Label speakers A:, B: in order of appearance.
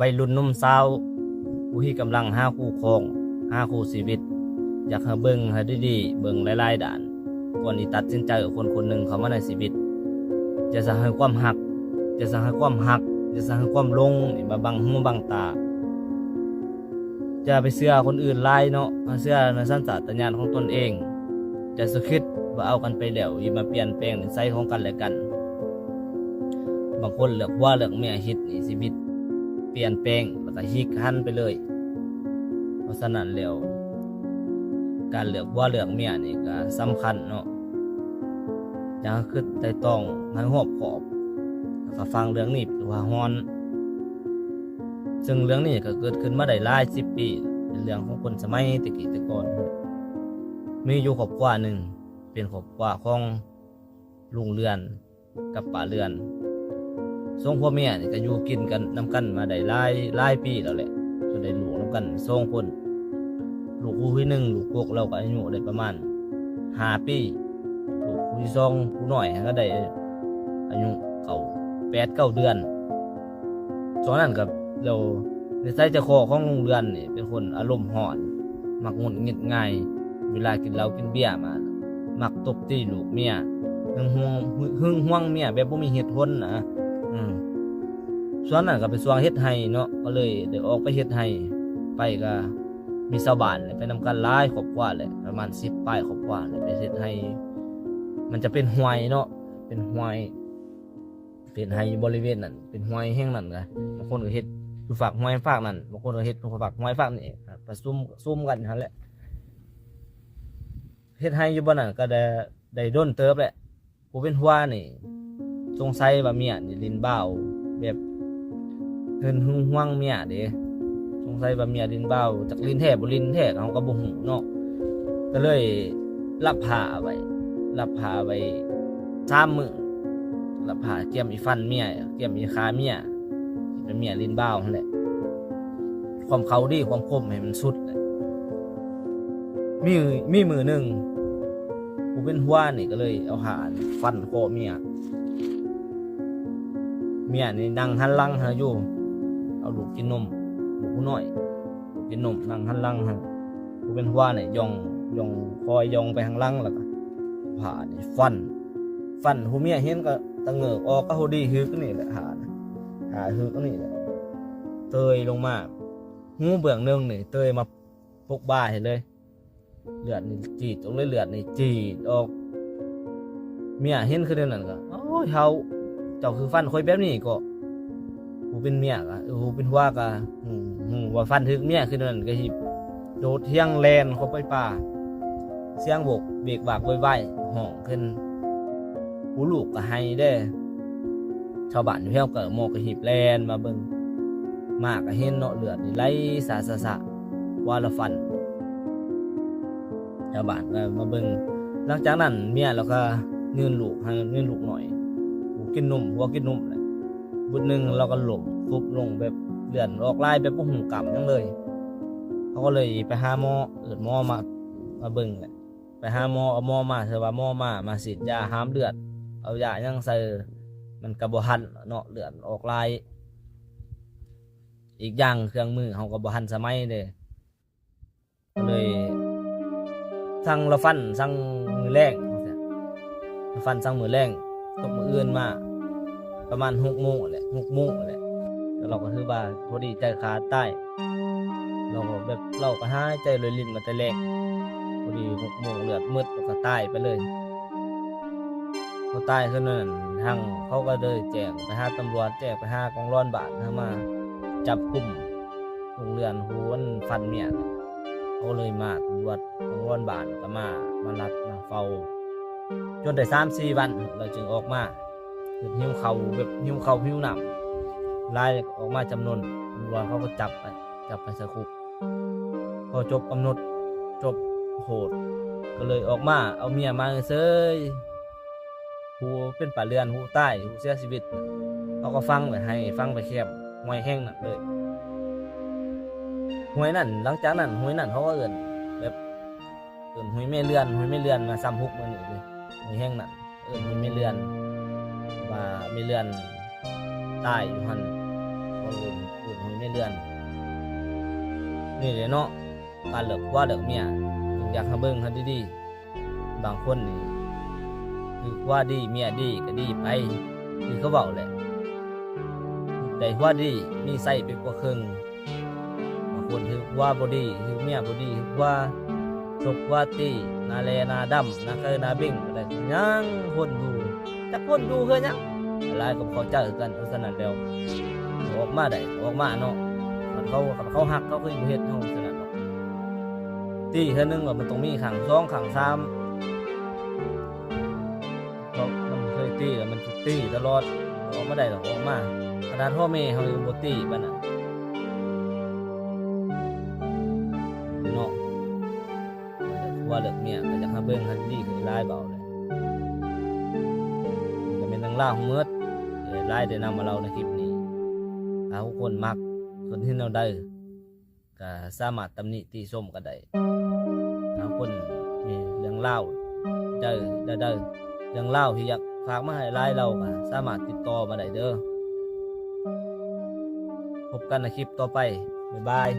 A: วัยรุ่นหนุ่มสาวผู้ที่กำลังหาคู่ครองหาคู่ชีวิตอยากให้เบิ่งให้ดีๆเบิ่งหลายๆด้านก่อนที่ตัดสินใจกับคนคนหนึ่งเข้ามาในชีวิตจะสร้างให้ความหักจะสร้างให้ความหักจะสร้างให้ความหลงนี่มาบังหูบังตาจะไปเชื่อคนอื่นหลายเนาะเชื่อในสัญชาตญาณของตนเองจะสะคิดว่าเอากันไปแล้วอย่ามาเปลี่ยนแปลงนิสัยของกันและกันบางคนเลือกว่าเลือกเมียฮิตนี่ชีวิตเปลี่ยนแปลงแล้วก็ฮิกหันไปเลยเพราะฉะนั้นแล้วการเลือกว่าเลือกเมียนี่ก็สำคัญเนาะอย่างคือไต่ต้องให้รอบคอบแล้วก็ฟังเรื่องนี้หรือว่าฮอนซึ่งเรื่องนี้ก็เกิดขึ้นมาได้หลาย10 ปีเป็นเรื่องของคนสมัยตะกี้ตะก่อนมีอยู่ครอบครัวหนึ่งเป็นครอบครัวของลุงเรือนกับป้าเรือนสองพ่อแม่นี่ก็อยู่กินกันนำกันมาได้หลายปีแล้วแหละจนได้ลูกนำกัน2 คนลูกผู้ที่1ลูกพวกเราก็อายุได้ประมาณ5 ปีลูกผู้ที่2ผู้น้อยก็ได้อายุ8-9 เดือนตอนนั้นกับเราในใจเจ้าของลุงเรือนนี่เป็นคนอารมณ์ร้อนมักหงุดหงิดง่ายเวลากินเหล้ากินเบียร์มามักตบตีลูกเมียหึงหวงเมียแบบบ่มีเหตุผลนะส่วนนั้นก็ไปสวงเฮ็ดไห้เนาะก็เลยได้ออกไปเฮ็ดไห้ไปก็มีชาวบ้านไปนำกันหลายครอบครัวเลยประมาณ10 ปลายครอบครัวเลยไปเฮ็ดไห้มันจะเป็นห้วยเนาะเป็นห้วยเป็นไห้บริเวณนั้นเป็นห้วยแห่งนั้นก็บางคนก็เฮ็ดอยู่ฝากห้วยฝากนั้นบางคนก็เฮ็ดอยู่ฝากห้วยฝากนี่ประซุ่มกันนั่นแหละเฮ็ดไห้อยู่บ่นั้นก็ได้โดนเติบแหละผู้เป็นหัวนี่สงสัยว่าเมียนี่ลิ้นบ้าวแบบเฮินหึงหวงเมียเด้สงสัยว่าเมียลิ้นบ้าวจักลิ้นแท้บ่ลิ้นแท้เฮาก็บ่ฮู้เนาะก็เลยลักพาไว้3 มื้อลักพาเกี่ยมอีฟันเมียเกี่ยมอีขาเมียที่เป็นเมียลิ้นบ้าวนั่นแหละความเขาดีความคมให้มันสุดเลยมีมือหนึงผู้เป็นหัวนี่ก็เลยเอาหานฟันคอเมียนี่นั่งหันหลังหาอยู่เอาลูกกินนมลูกผู้น้อยลูกกินนมนั่งหันหลังหาผู้เป็นหัวนี่ย่องคอยย่องไปข้างหลังแล้วก็ผ่านี่ฟันผู้เมียเห็นก็ตะเงิกออกก็โหดีฮึกนี่แหละหาฮึกนี่แหละเตยลงมาหูเบื้องนึงนี่เตยมาพกบ้าเห็นเลยเลือดนี่จีดตรงเลยเลือดนี่จีดออกเมียเห็นคือเดี๋ยวนั้นก็โอ้ยเฮาเจ้าคือฟันคอยแบบนี้ก็ผู้เป็นเมียก็ผู้เป็นหัวก็ว่าฟันถึกเมียคือเดี๋ยวนั้นก็หิโดดเที่ยงแลนเข้าไปป่าเสียงบกเบรกบากไว้ห้องขึ้นผู้ลูกก็ให้ได้ชาวบ้านอยู่เฮียก็หมอกก็หิบแลนมาเบิ่งมากก็เห็นเนาะเลือดนี่ไหลสะว่าละฟันชาวบ้านก็มาเบิ่งหลังจากนั้นเมียเราก็เงินลูกหน่อยหัวกินนมแหละบุญนึงเราก็หลบฟุบลงแบบเลือดออกลายแบบบ่หูกำจังเลยเขาก็เลยไปหาหมอหมอมาเบิ่งแหละไปหาหมอเอาหมอมาเถอะว่าหมอมาฉีดยาห้ามเลือดเอายายังใส่มันก็บ่ทันเนาะเลือดออกลายอีกอย่างเครื่องมือเฮาก็บ่ทันสมัยเด้ก็เลยสั่งละฟันสั่งมือแรงฟันสั่งมือแรงตกมืออื่นมาประมาณ6 โมงแหละแล้วเราก็ถือว่าพอดีใจขาดใต้เราก็แบบเราก็หายใจลอยลิ้นมาแต่แรกพอดี6 โมงเลือดมืดแล้วก็ตายไปเลยพอตายขึ้นนั่นทางเขาก็เลยแจ้งไปหาตำรวจแจ้งไปหากองร้อนบาทมาจับกุ่มโรงเรือนหูวันฟันเมียเขาเลยมาตำรวจกองร้อนบาทก็มารัดมาเฝ้าจนได้3-4 วันเราจึงออกมาหิวเขาหิวน้ำลายออกมาจำนวนตำรวจเขาก็จับไปใส่คุกพอจบกำหนดจบโหดก็เลยออกมาเอาเมียมาเซยผู้เป็นป่าเรือนผู้ใต้ผู้เสียชีวิตเขาก็ฟังไปแคบห้วยแห้งนั่นเลยห้วยนั่นหลังจากนั้นห้วยนั่นเขาก็เอื่นแบบห้วยแม่เรือนมาซ้ำฮุกมาหนึ่งเลยห้วยแห้งนั่นห้วยแม่เรือนว่าแม่เรือนใต้อยู่หันก็เอื่นห้วยแม่เรือน ดือนนี่เลยเนาะการเลิกว่าเลิกเมียอยากให้เบิ่งให้ดีๆบางคนนี่คือว่าดีเมียดีก็ดีไปคือเขาเว้าแหละได้ว่าดีมีใส่ไปกว่าครึ่งบางคนคือว่าบ่ดีคือเมียบ่ดีคือว่าตกว่าตีนาแลนาดำนาเคยนาบิ่งอะไรยังคนดูจักคนดูเฮือยังหลายก็บ่เข้าใจกันเพราะฉะนั้นแล้วออกมาได้ออกมาเนาะคันเขาฮักเขาคือบ่เฮ็ดเฮาฉะนั้นเนาะตีเทื่อนึงว่ามันต้องมีขัง2ขัง3เพราะมันเคยตีแล้วมันสิตีตลอดออกมาได้ต้องออกมาขนาดพ่อแม่เฮายังบ่ตีปานนั้นเนาะว่าเลิกเมียก็อยากให้เบิ่งให้ดีคือหลายเบาเลยก็เป็นเรื่องราวของหมดหลายได้นำมาเล่าในคลิปนี้ถ้าทุกคนมักคนที่เราได้ก็สามารถตำหนิติชมก็ได้ถ้าคนมีเรื่องเล่าเรื่องเล่าที่อยากฝากมาให้หลายเราก็สามารถติดต่อมาได้เด้อพบกันในคลิปต่อไปบ๊ายบาย